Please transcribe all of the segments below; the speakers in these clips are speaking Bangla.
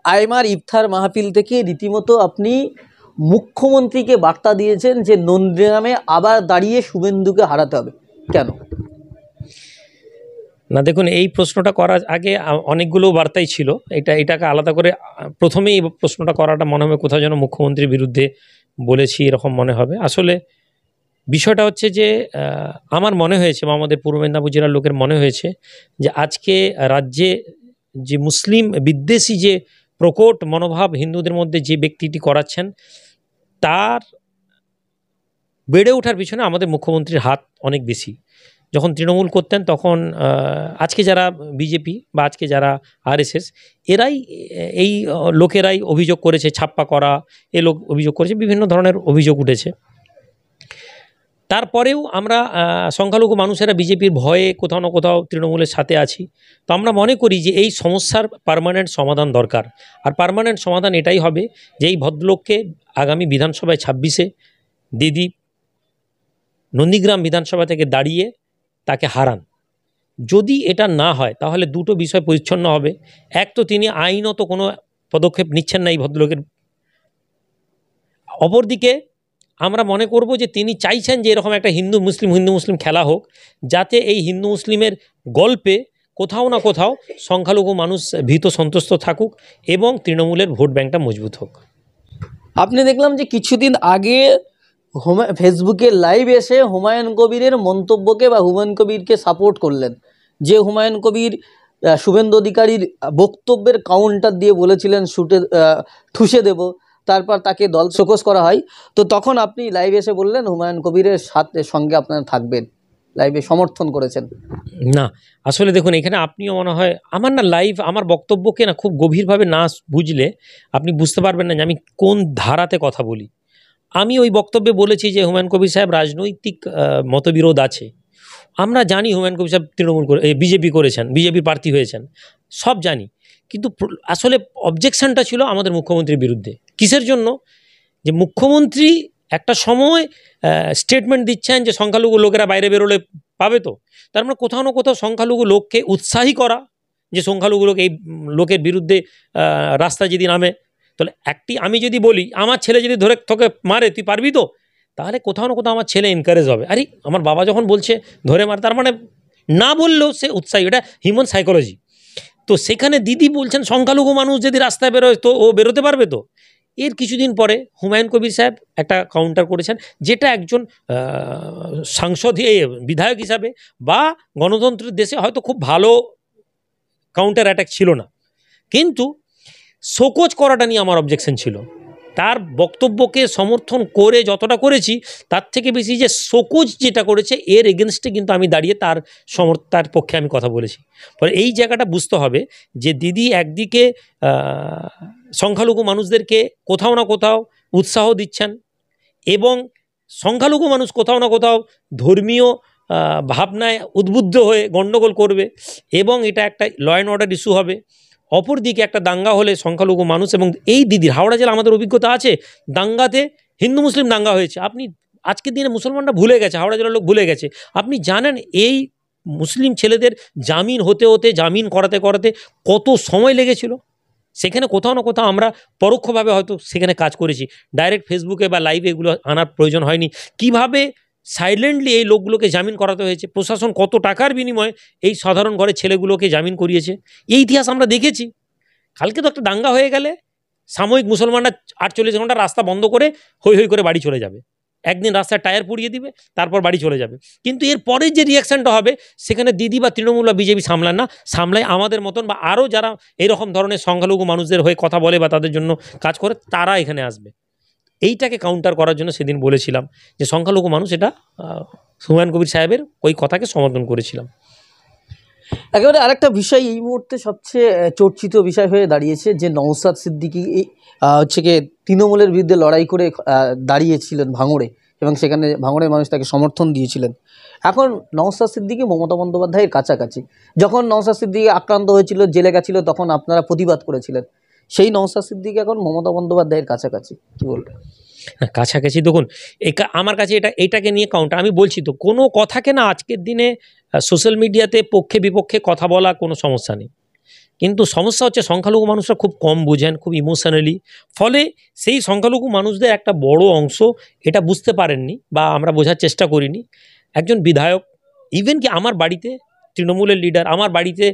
আইমার ইফতার মাহফিল থেকে রীতিমতো আপনি মুখ্যমন্ত্রীকে বার্তা দিয়েছেন যে নন্দীগ্রামে আবার দাঁড়িয়ে শুভেন্দুকে হারাতে হবে, কেন? না দেখুন, এই প্রশ্নটা করার আগে অনেকগুলো বার্তাই ছিল। এটাকে আলাদা করে প্রথমেই এই প্রশ্নটা করাটা মনে হবে কোথাও যেন মুখ্যমন্ত্রীর বিরুদ্ধে বলেছি এরকম মনে হবে। আসলে বিষয়টা হচ্ছে যে আমার মনে হয়েছে বা আমাদের পূর্ব মেদিনীপুর জেলার লোকের মনে হয়েছে যে আজকে রাজ্যে যে মুসলিম বিদ্বেষী যে প্রকট মনোভাব হিন্দুদের মধ্যে যে ব্যক্তিটি করাচ্ছেন, তার বেড়ে ওঠার পিছনে আমাদের মুখ্যমন্ত্রীর হাত অনেক বেশি। যখন তৃণমূল করতেন তখন আজকে যারা বিজেপি বা আজকে যারা আরএসএস, এরাই এই লোকেরাই অভিযোগ করেছে, ছাপ্পা করা এ লোক অভিযোগ করেছে, বিভিন্ন ধরনের অভিযোগ উঠেছে। তারপরেও আমরা সংখ্যালঘু মানুষেরা বিজেপির ভয়ে কোথাও না কোথাও তৃণমূলের সাথে আছি। তো আমরা মনে করি যে এই সমস্যার পার্মানেন্ট সমাধান দরকার। আর পার্মানেন্ট সমাধান এটাই হবে যে এই ভদ্রলোককে আগামী বিধানসভায় 26-এ দিদি নন্দীগ্রাম বিধানসভা থেকে দাঁড়িয়ে তাকে হারান। যদি এটা না হয় তাহলে দুটো বিষয় পরিচ্ছন্ন হবে। এক, তো তিনি আইনত কোনো পদক্ষেপ নিচ্ছেন না এই ভদ্রলোকের। অপরদিকে আমরা মনে করব যে তিনি চাইছেন যে এরকম একটা হিন্দু মুসলিম খেলা হোক, যাতে এই হিন্দু মুসলিমের গল্পে কোথাও না কোথাও সংখ্যালঘু মানুষ ভীত সন্তুষ্ট থাকুক এবং তৃণমূলের ভোট ব্যাংকটা মজবুত হোক। আপনি দেখলাম যে কিছুদিন আগে ফেসবুকে লাইভ এসে হুমায়ুন কবিরের মন্তব্যকে বা হুমায়ুন কবিরকে সাপোর্ট করলেন, যে হুমায়ুন কবির শুভেন্দু অধিকারীর বক্তব্যের কাউন্টার দিয়ে বলেছিলেন ঠুসে দেব, তারপর তাকে দল শোকজ করা হয়। তো তখন আপনি লাইভ এসে বললেন হুমায়ুন কবিরের সঙ্গে আপনারা থাকবেন, লাইভে সমর্থন করেছেন। না আসলে দেখুন, এখানে আপনিও মনে হয় আমার বক্তব্যকে না খুব গভীরভাবে না বুঝলে আপনি বুঝতে পারবেন না যে আমি কোন ধারাতে কথা বলি। আমি ওই বক্তব্যে বলেছি যে হুমায়ুন কবির সাহেব রাজনৈতিক মতবিরোধ আছে। আমরা জানি হুমায়ুন কবির সাহেব বিজেপি করেছেন, বিজেপি প্রার্থী হয়েছেন, সব জানি। কিন্তু আসলে অবজেকশনটা ছিল আমাদের মুখ্যমন্ত্রীর বিরুদ্ধে। কিসের জন্য? যে মুখ্যমন্ত্রী একটা সময় স্টেটমেন্ট দিচ্ছেন যে সংখ্যালঘু লোকেরা বাইরে বেরোলে পাবে, তো তার মানে কোথাও না কোথাও সংখ্যালঘু লোককে উৎসাহী করা, যে সংখ্যালঘু লোক এই লোকের বিরুদ্ধে রাস্তা যদি নামে। তাহলে আমি যদি বলি আমার ছেলে যদি ধরে তোকে মারে তুই পারবি তো, তাহলে কোথাও না কোথাও আমার ছেলে এনকারেজ হবে। আরে আমার বাবা যখন বলছে ধরে মার, তার মানে না বললেও সে উৎসাহী। এটা হিউম্যান সাইকোলজি। তো সেখানে দিদি বলছেন সংখ্যালঘু মানুষ যদি রাস্তায় বেরোয় তো ও বেরোতে পারবে। তো এর কিছুদিন পরে হুমায়ুন কবির সাহেব একটা কাউন্টার করেছেন, যেটা একজন বিধায়ক হিসাবে বা গণতন্ত্রের দেশে হয়তো খুব ভালো কাউন্টার অ্যাটাক ছিল না, কিন্তু শোকজ করাটা নিয়ে আমার অবজেকশন ছিল। তার বক্তব্যকে সমর্থন করে যতটা করেছি, তার থেকে বেশি যে শোকজ যেটা করেছে এর এগেনস্টে কিন্তু আমি দাঁড়িয়ে তার পক্ষে আমি কথা বলেছি। ফলে এই জায়গাটা বুঝতে হবে যে দিদি একদিকে সংখ্যালঘু মানুষদেরকে কোথাও না কোথাও উৎসাহ দিচ্ছেন এবং সংখ্যালঘু মানুষ কোথাও না কোথাও ধর্মীয় ভাবনায় উদ্বুদ্ধ হয়ে গণ্ডগোল করবে এবং এটা একটা ল অ্যান্ড অর্ডার ইস্যু হবে। অপরদিকে একটা দাঙ্গা হলে সংখ্যালঘু মানুষ, এবং এই দিদির হাওড়া জেলা আমাদের অভিজ্ঞতা আছে, দাঙ্গাতে হিন্দু মুসলিম দাঙ্গা হয়েছে। আপনি আজকের দিনে মুসলমানরা ভুলে গেছে, হাওড়া জেলার লোক ভুলে গেছে। আপনি জানেন এই মুসলিম ছেলেদের জামিন হতে জামিন করাতে কত সময় লেগেছিল। সেখানে কোথাও না কোথাও আমরা পরোক্ষভাবে হয়তো সেখানে কাজ করেছি, ডাইরেক্ট ফেসবুকে বা লাইভে এগুলো আনার প্রয়োজন হয়নি। কিভাবে সাইলেন্টলি এই লোকগুলোকে জামিন করাতে হয়েছে, প্রশাসন কত টাকার বিনিময়ে এই সাধারণ ঘরের ছেলেগুলোকে জামিন করিয়েছে, এই ইতিহাস আমরা দেখেছি। কালকে তো একটা দাঙ্গা হয়ে গেলে সাময়িক মুসলমানরা 48 ঘন্টা রাস্তা বন্ধ করে হৈ হৈ করে বাড়ি চলে যাবে, একদিন রাস্তায় টায়ার পুড়িয়ে দিবে, তারপর বাড়ি চলে যাবে। কিন্তু এর পরে যে রিয়াকশানটা হবে সেখানে দিদি বা তৃণমূল বা বিজেপি সামলান না, সামলায় আমাদের মতন বা আরও যারা এরকম ধরনের সংখ্যালঘু মানুষদের হয়ে কথা বলে বা তাদের জন্য কাজ করে, তারা এখানে আসবে। এইটাকে কাউন্টার করার জন্য সেদিন বলেছিলাম যে সংখ্যালঘু মানুষ, এটা হুমায়ুন কবির সাহেবের ওই কথাকে সমর্থন করেছিলাম। একেবারে আরেকটা বিষয় এই মুহূর্তে সবচেয়ে চর্চিত বিষয় হয়ে দাঁড়িয়েছে যে নওশাদ সিদ্দিকী হচ্ছে গিয়ে তৃণমূলের বিরুদ্ধে লড়াই করে দাঁড়িয়েছিলেন ভাঙড়ে, এবং সেখানে ভাঙড়ের মানুষ তাকে সমর্থন দিয়েছিলেন। এখন নওশাদ সিদ্দিকী মমতা বন্দ্যোপাধ্যায়ের কাছাকাছি, যখন নওশাদ সিদ্দিকী আক্রান্ত হয়েছিল, জেলে গেছিল, তখন আপনারা প্রতিবাদ করেছিলেন। সেই নওশাদ সিদ্দিকী এখন মমতা বন্দ্যোপাধ্যায়ের কাছাকাছি, কী বলবেন? কাছাকাছি দেখুন, আমার কাছে এইটাকে নিয়ে কাউন্টার আমি বলছি তো, কোনো কথাকে না আজকের দিনে সোশ্যাল মিডিয়াতে পক্ষে বিপক্ষে কথা বলা কোনো সমস্যা নেই। কিন্তু সমস্যা হচ্ছে সংখ্যালঘু মানুষরা খুব কম বোঝেন, খুব ইমোশনালি, ফলে সেই সংখ্যালঘু মানুষদের একটা বড় অংশ এটা বুঝতে পারেননি বা আমরা বোঝার চেষ্টা করিনি। একজন বিধায়ক, ইভেন কি আমার বাড়িতে তৃণমূলের লিডার, আমার বাড়িতে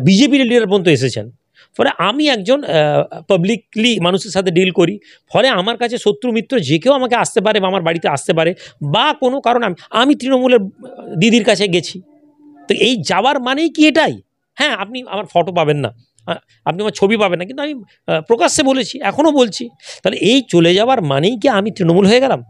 বিজেপির লিডার পর্যন্ত এসেছেন। ফলে আমি একজন পাবলিকলি মানুষের সাথে ডিল করি, ফলে আমার কাছে শত্রু মিত্র যে কেউ আমাকে আসতে পারে বা আমার বাড়িতে আসতে পারে, বা কোনো কারণ আমি তৃণমূলের দিদির কাছে গেছি, তো এই যাওয়ার মানেই কি এটাই? হ্যাঁ, আপনি আমার ফটো পাবেন না, আপনি আমার ছবি পাবেন না, কিন্তু আমি প্রকাশ্যে বলেছি, এখনও বলছি। তাহলে এই চলে যাওয়ার মানেই কি আমি তৃণমূল হয়ে গেলাম?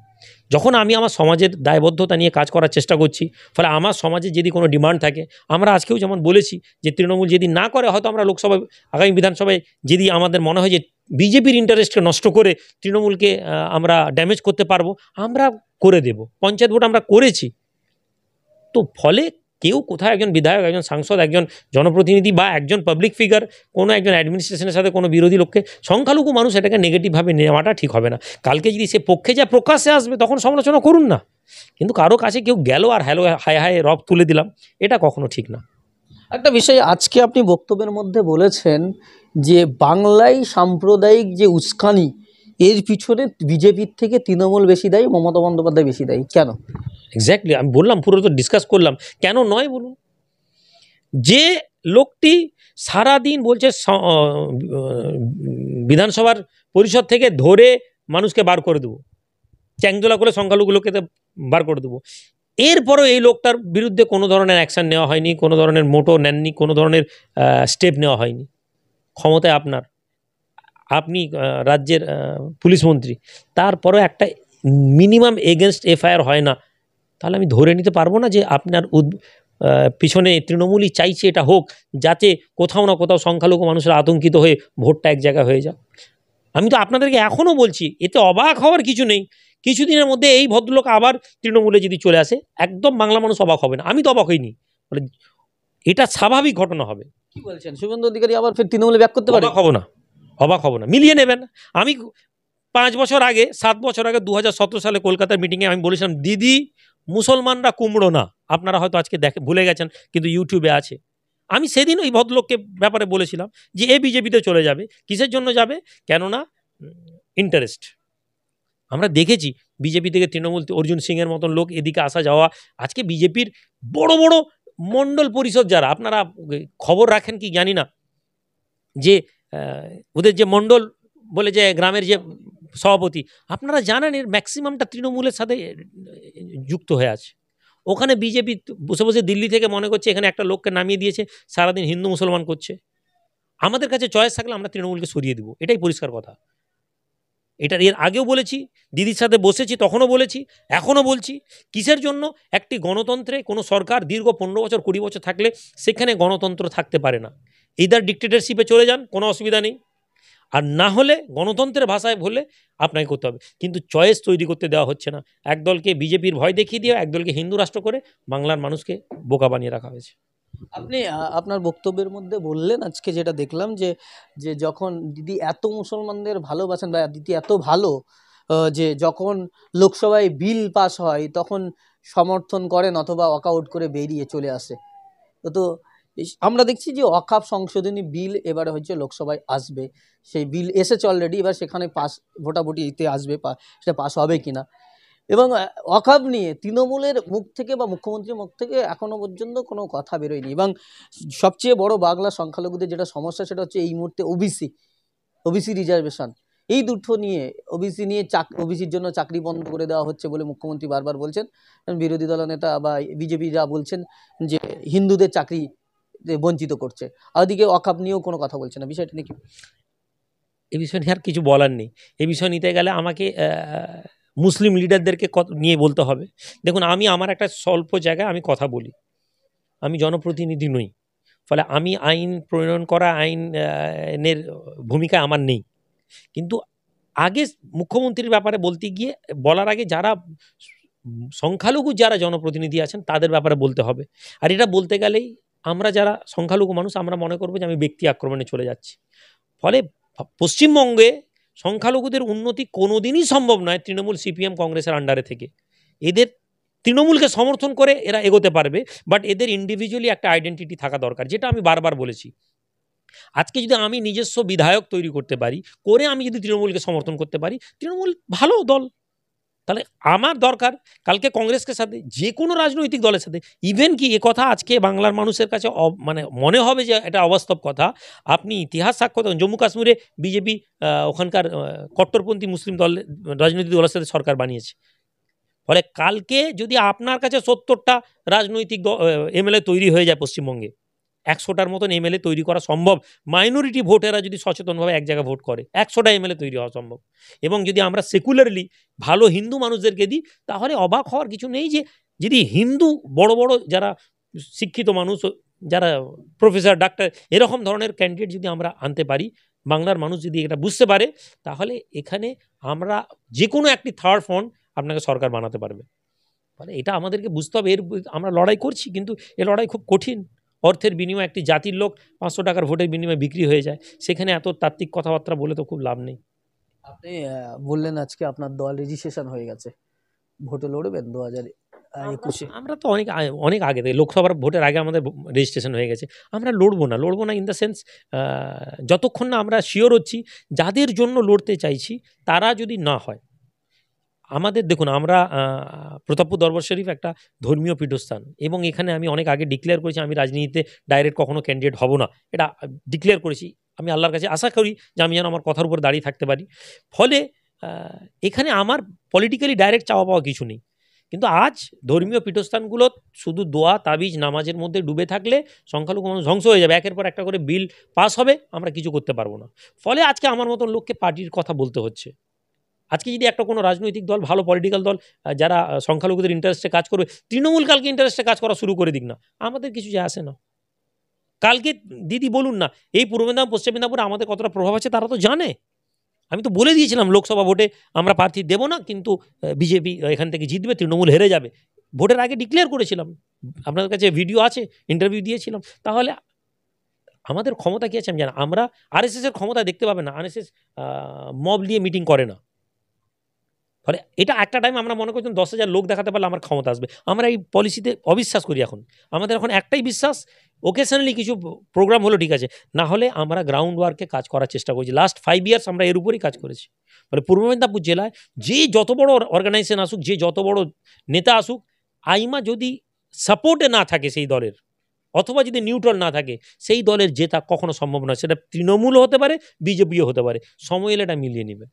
যখন আমি আমার সমাজের দায়বদ্ধতা নিয়ে কাজ করার চেষ্টা করছি, ফলে আমার সমাজে যদি কোনো ডিমান্ড থাকে, আমরা আজকেও যেমন বলেছি যে তৃণমূল যদি না করে, হয়তো আমরা লোকসভায়, আগামী বিধানসভায় যদি আমাদের মনে হয় যে বিজেপির ইন্টারেস্টকে নষ্ট করে তৃণমূলকে আমরা ড্যামেজ করতে পারবো, আমরা করে দেব। পঞ্চায়েত ভোট আমরা করেছি। তো ফলে কেউ কোথাও একজন বিধায়ক, একজন সাংসদ, একজন জনপ্রতিনিধি বা একজন পাবলিক ফিগার কোনো একজন অ্যাডমিনিস্ট্রেশনের সাথে কোনো বিরোধী লোককে, সংখ্যালঘু মানুষ এটাকে নেগেটিভভাবে নেওয়াটা ঠিক হবে না। কালকে যদি সে পক্ষে যা প্রকাশ্যে আসবে তখন সমালোচনা করুন না, কিন্তু কারো কাছে কেউ গেল আর হ্যালো হায় হায় রব তুলে দিলাম, এটা কখনো ঠিক না। একটা বিষয় আজকে আপনি বক্তব্যের মধ্যে বলেছেন যে বাংলায় সাম্প্রদায়িক যে উস্কানি, এর পিছনে বিজেপির থেকে তৃণমূল বেশি দায়ী, মমতা বন্দ্যোপাধ্যায় বেশি দায়ী। কেন? এক্স্যাক্টলি, আমি বললাম, পুরো তো ডিসকাস করলাম। কেন নয় বলুন? যে লোকটি সারাদিন বলছে বিধানসভার পরিষদ থেকে ধরে মানুষকে বার করে দেবো, চ্যাংদোলা করে সংখ্যালঘুগুলোকে বার করে দেবো, এরপরও এই লোকটার বিরুদ্ধে কোনো ধরনের অ্যাকশান নেওয়া হয়নি, কোনো ধরনের মোটো নেননি, কোনো ধরনের স্টেপ নেওয়া হয়নি। ক্ষমতায় আপনার, আপনি রাজ্যের পুলিশ মন্ত্রী, তারপরেও একটা মিনিমাম এগেনস্ট এফআইআর হয় না, তাহলে আমি ধরে নিতে পারবো না যে আপনার পিছনে তৃণমূলই চাইছে এটা হোক, যাতে কোথাও না কোথাও সংখ্যালঘু মানুষরা আতঙ্কিত হয়ে ভোটটা এক জায়গায় হয়ে যাক। আমি তো আপনাদেরকে এখনও বলছি, এতে অবাক হওয়ার কিছু নেই। কিছুদিনের মধ্যে এই ভদ্রলোক আবার তৃণমূলে যদি চলে আসে, একদম বাংলা মানুষ অবাক হবে না। আমি তো অবাক হইনি, মানে এটা স্বাভাবিক ঘটনা হবে। কি বলছেন, শুভেন্দু অধিকারী আবার ফের তৃণমূলে ব্যাক করতে পারে? অবাক হব না, অবাক হব না, মিলিয়ে নেবেন। আমি 5 বছর আগে, 7 বছর আগে 2017 সালে কলকাতার মিটিংয়ে আমি বলেছিলাম, দিদি মুসলমানরা কুমড়ো না। আপনারা হয়তো আজকে ভুলে গেছেন, কিন্তু ইউটিউবে আছে। আমি সেদিন ওই ভদ্রলোককে ব্যাপারে বলেছিলাম যে এ বিজেপিতে চলে যাবে। কিসের জন্য যাবে? কেননা ইন্টারেস্ট। আমরা দেখেছি বিজেপি থেকে তৃণমূল, অর্জুন সিংয়ের মতন লোক এদিকে আসা যাওয়া। আজকে বিজেপির বড় বড় মণ্ডল পরিষদ যারা, আপনারা খবর রাখেন কি জানি না, যে ওদের যে মণ্ডল বলে যে গ্রামের যে সভাপতি, আপনারা জানেন এর ম্যাক্সিমামটা তৃণমূলের সাথে যুক্ত হয়ে আছে। ওখানে বিজেপি বসে বসে দিল্লি থেকে মনে করছে এখানে একটা লোককে নামিয়ে দিয়েছে, সারাদিন হিন্দু মুসলমান করছে। আমাদের কাছে চয়েস থাকলে আমরা তৃণমূলকে সরিয়ে দেবো, এটাই পরিষ্কার কথা। এটা এর আগেও বলেছি, দিদির সাথে বসেছি তখনও বলেছি, এখনও বলছি। কিসের জন্য? একটি গণতন্ত্রে কোনো সরকার দীর্ঘ 15 বছর 20 বছর থাকলে সেখানে গণতন্ত্র থাকতে পারে না। ইদার ডিক্টেটরশিপে চলে যান, কোনো অসুবিধা নেই, আর না হলে গণতন্ত্রের ভাষায় বলে আপনাকে করতে হবে। কিন্তু চয়েস তৈরি করতে দেওয়া হচ্ছে না। একদলকে বিজেপির ভয় দেখিয়ে দিয়ে একদলকে হিন্দু রাষ্ট্র করে বাংলার মানুষকে বোকা বানিয়ে রাখা হয়েছে। আপনি আপনার বক্তব্যের মধ্যে বললেন আজকে, যেটা দেখলাম যে যে যখন দিদি এত মুসলমানদের ভালোবাসেন বা দিদি এত ভালো, যে যখন লোকসভায় বিল পাস হয় তখন সমর্থন করেন অথবা ওয়াকআউট করে বেরিয়ে চলে আসে। তো আমরা দেখছি যে ওয়াকফ সংশোধনী বিল এবারে হচ্ছে লোকসভায় আসবে, সেই বিল এসেছে অলরেডি, এবার সেখানে পাস ভোটাভুটিতে আসবে, সেটা পাস হবে কিনা। এবং ওয়াকফ নিয়ে তৃণমূলের মুখ থেকে বা মুখ্যমন্ত্রীর মুখ থেকে এখনও পর্যন্ত কোনো কথা বেরোয়নি। এবং সবচেয়ে বড় বাংলা সংখ্যালঘুদের যেটা সমস্যা, সেটা হচ্ছে এই মুহূর্তে ওবিসি রিজার্ভেশন। এই দুটো নিয়ে, ওবিসি নিয়ে ওবিসির জন্য চাকরি বন্ধ করে দেওয়া হচ্ছে বলে মুখ্যমন্ত্রী বারবার বলছেন। বিরোধী দলনেতা বা বিজেপি যা বলছেন যে হিন্দুদের চাকরি বঞ্চিত করছে, আর ওদিকে ওয়াকফ নিয়েও কোনো কথা বলছে না। বিষয়টা নিয়ে কি? এ বিষয় নিয়ে আর কিছু বলার নেই। এ বিষয় নিতে গেলে আমাকে মুসলিম লিডারদেরকে নিয়ে বলতে হবে। দেখুন, আমি আমার একটা স্বল্প জায়গায় আমি কথা বলি, আমি জনপ্রতিনিধি নই, ফলে আমি আইন প্রণয়ন করা, আইনের ভূমিকা আমার নেই। কিন্তু আগে মুখ্যমন্ত্রীর ব্যাপারে বলতে গিয়ে, বলার আগে যারা সংখ্যালঘু যারা জনপ্রতিনিধি আছেন তাদের ব্যাপারে বলতে হবে। আর এটা বলতে গেলেই আমরা যারা সংখ্যালঘু মানুষ, আমরা মনে করবো যে আমি ব্যক্তি আক্রমণে চলে যাচ্ছি। ফলে পশ্চিমবঙ্গে সংখ্যালঘুদের উন্নতি কোনোদিনই সম্ভব নয় তৃণমূল, সিপিএম, কংগ্রেসের আন্ডারে থেকে। এদের তৃণমূলকে সমর্থন করে এরা এগোতে পারবে, বাট এদের ইন্ডিভিজুয়ালি একটা আইডেন্টিটি থাকা দরকার, যেটা আমি বারবার বলেছি। আজকে যদি আমি নিজস্ব বিধায়ক তৈরি করতে পারি, করে আমি যদি তৃণমূলকে সমর্থন করতে পারি, তৃণমূল ভালো দল, তাহলে আমার দরকার কালকে কংগ্রেসকে সাথে যে কোনো রাজনৈতিক দলের সাথে, ইভেন কি কথা আজকে বাংলার মানুষের কাছে মানে মনে হবে যে এটা অবাস্তব কথা, আপনি ইতিহাস সাক্ষ্য দেন জম্মু কাশ্মীরে বিজেপি ওখানকার কট্টরপন্থী মুসলিম দল রাজনৈতিক দলের সাথে সরকার বানিয়েছে। ফলে কালকে যদি আপনার কাছে 70টা রাজনৈতিক এমএলএ তৈরি হয়ে যায় পশ্চিমবঙ্গে, 100টার মতন এমএলএ তৈরি করা সম্ভব, মাইনরিটি ভোটেরা যদি সচেতনভাবে এক জায়গায় ভোট করে 100টা এমএলএ তৈরি হওয়া সম্ভব। এবং যদি আমরা সেকুলারলি ভালো হিন্দু মানুষদেরকে দিই, তাহলে অবাক হওয়ার কিছু নেই যে যদি হিন্দু বড় বড় যারা শিক্ষিত মানুষ, যারা প্রফেসর, ডাক্তার, এরকম ধরনের ক্যান্ডিডেট যদি আমরা আনতে পারি, বাংলার মানুষ যদি এটা বুঝতে পারে, তাহলে এখানে আমরা যে কোনো একটি থার্ড ফ্রন্ট আপনাকে সরকার বানাতে পারবে। ফলে এটা আমাদেরকে বুঝতে হবে, আমরা লড়াই করছি, কিন্তু এ লড়াই খুব কঠিন। অর্থের বিনিময়ে একটি জাতির লোক 500 টাকার ভোটের বিনিময়ে বিক্রি হয়ে যায়, সেখানে এত তাত্ত্বিক কথাবার্তা বলে তো খুব লাভ নেই। আপনি বললেন আজকে আপনার দল রেজিস্ট্রেশন হয়ে গেছে, ভোটে লড়বেন 2021-এ? আমরা তো অনেক আগে থেকে, লোকসভার ভোটের আগে আমাদের রেজিস্ট্রেশন হয়ে গেছে। আমরা লড়বো না ইন দ্য সেন্স, যতক্ষণ না আমরা শিওর হচ্ছি যাদের জন্য লড়তে চাইছি তারা যদি না হয়। আমাদের দেখুন, আমরা প্রতাপপুর দরবার শরীফ একটা ধর্মীয় পীঠস্থান, এবং এখানে আমি অনেক আগে ডিক্লেয়ার করেছি আমি রাজনীতিতে ডাইরেক্ট কখনো ক্যান্ডিডেট হব না, এটা ডিক্লেয়ার করেছি। আমি আল্লাহর কাছে আশা করি যে আমি যেন আমার কথার উপর দাঁড়িয়ে থাকতে পারি। ফলে এখানে আমার পলিটিক্যালি ডাইরেক্ট চাওয়া পাওয়া কিছু নেই। কিন্তু আজ ধর্মীয় পীঠস্থানগুলো শুধু দোয়া তাবিজ নামাজের মধ্যে ডুবে থাকলে সংখ্যালঘু মানুষ ধ্বংস হয়ে যাবে, একের পর একটা করে বিল পাস হবে, আমরা কিছু করতে পারবো না। ফলে আজকে আমার মতন লোককে পার্টির কথা বলতে হচ্ছে। আজকে যদি একটা কোনো রাজনৈতিক দল, ভালো পলিটিক্যাল দল, যারা সংখ্যালঘুদের ইন্টারেস্টে কাজ করবে, তৃণমূল কালকে ইন্টারেস্টে কাজ করা শুরু করে দিক না, আমাদের কিছু যায় আসে না। কালকে দিদি বলুন না এই পূর্ব মেদিনীপুর পশ্চিম মেদিনীপুরে আমাদের কতটা প্রভাব আছে তারা তো জানে। আমি তো বলে দিয়েছিলাম লোকসভা ভোটে আমরা প্রার্থী দেবো না, কিন্তু বিজেপি এখান থেকে জিতবে, তৃণমূল হেরে যাবে, ভোটের আগে ডিক্লেয়ার করেছিলাম, আপনাদের কাছে ভিডিও আছে, ইন্টারভিউ দিয়েছিলাম। তাহলে আমাদের ক্ষমতা কী আছে আমি জানি। আমরা আরএসএসের ক্ষমতা দেখতে পাবেন না, আরএসএস মব নিয়ে মিটিং করে না। ফলে এটা একটা টাইম আমরা মনে করছিলাম 10,000 লোক দেখাতে পারলে আমার ক্ষমতা আসবে। আমরা এই পলিসিতে অবিশ্বাস করি। এখন আমাদের একটাই বিশ্বাস, ওকেশনালি কিছু প্রোগ্রাম হলো ঠিক আছে, না হলে আমরা গ্রাউন্ড ওয়ার্কে কাজ করার চেষ্টা করছি। লাস্ট 5 ইয়ার্স আমরা এর উপরেই কাজ করেছি। ফলে পূর্ব মেদিনীপুর জেলায় যে যত বড় অর্গানাইজেশন আসুক, যে যত বড় নেতা আসুক, আইমা যদি সাপোর্টে না থাকে সেই দলের, অথবা যদি নিউট্রাল না থাকে, সেই দলের জেতা কখনো সম্ভব নয়। সেটা তৃণমূলও হতে পারে, বিজেপিও হতে পারে, সময় এলে এটা মিলিয়ে নেবে।